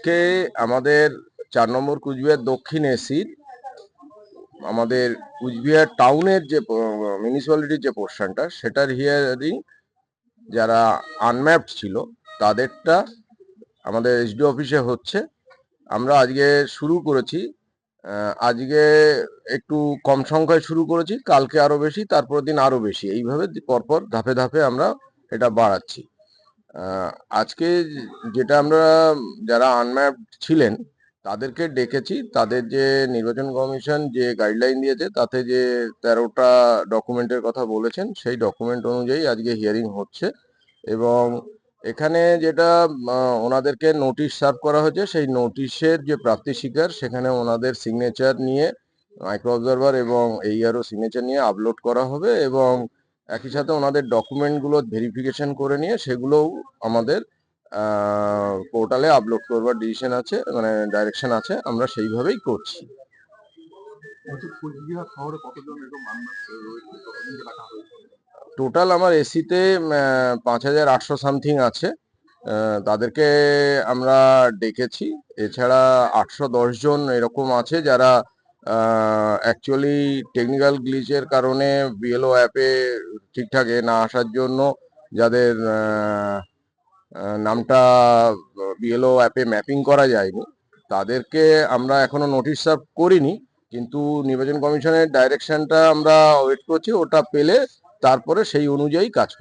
আজকে আমাদের ৪ নম্বর কুচবিহার দক্ষিণ এসির আমাদের কুচবিহার টাউনের যে মিউনিসিপ্যালিটির যে পোর্শনটা সেটার হিয়ারিং যারা আনম্যাপড ছিল তাদেরটা আমাদের এসডি অফিসে হচ্ছে। আমরা আজকে শুরু করেছি, আজকে একটু কম সংখ্যায় শুরু করেছি, কালকে আরো বেশি, তারপরের দিন আরো বেশি, এইভাবে পরপর ধাপে ধাপে আমরা এটা বাড়াচ্ছি। আজকে যেটা আমরা যারা আনম্যাপড ছিলেন তাদেরকে ডেকেছি, তাদের যে নির্বাচন কমিশন যে গাইডলাইন দিয়েছে তাতে যে 13টা ডকুমেন্টের কথা বলেছেন সেই ডকুমেন্ট অনুযায়ী আজকে হিয়ারিং হচ্ছে। এবং এখানে যেটা ওনাদেরকে নোটিশ সার্ভ করা হয়েছে, সেই নোটিশের যে প্রাপ্তি স্বীকার সেখানে ওনাদের সিগনেচার নিয়ে মাইক্রো অবজারভার এবং এইআরও সিগনেচার নিয়ে আপলোড করা হবে এবং একই সাথে ওনাদের ডকুমেন্টগুলো ভেরিফিকেশন করে নিয়ে সেগুলোও আমাদের পোর্টালে আপলোড করবার ডিসিশন আছে, মানে ডাইরেকশন আছে, আমরা সেইভাবেই করছি। টোটাল আমার এসিতে 5,800 সামথিং আছে, তাদেরকে আমরা ডেকেছি। এছাড়া 810 জন এরকম আছে যারা অ্যাকচুয়ালি টেকনিক্যাল গ্লিচের কারণে বিএলও অ্যাপে ঠিকঠাক না আসার জন্য যাদের নামটা বিএলও অ্যাপে ম্যাপিং করা যায়নি, তাদেরকে আমরা এখনো নোটিশ সার্ভ করিনি, কিন্তু নির্বাচন কমিশনের ডাইরেকশনটা আমরা ওয়েট করছি, ওটা পেলে তারপরে সেই অনুযায়ী কাজ করব।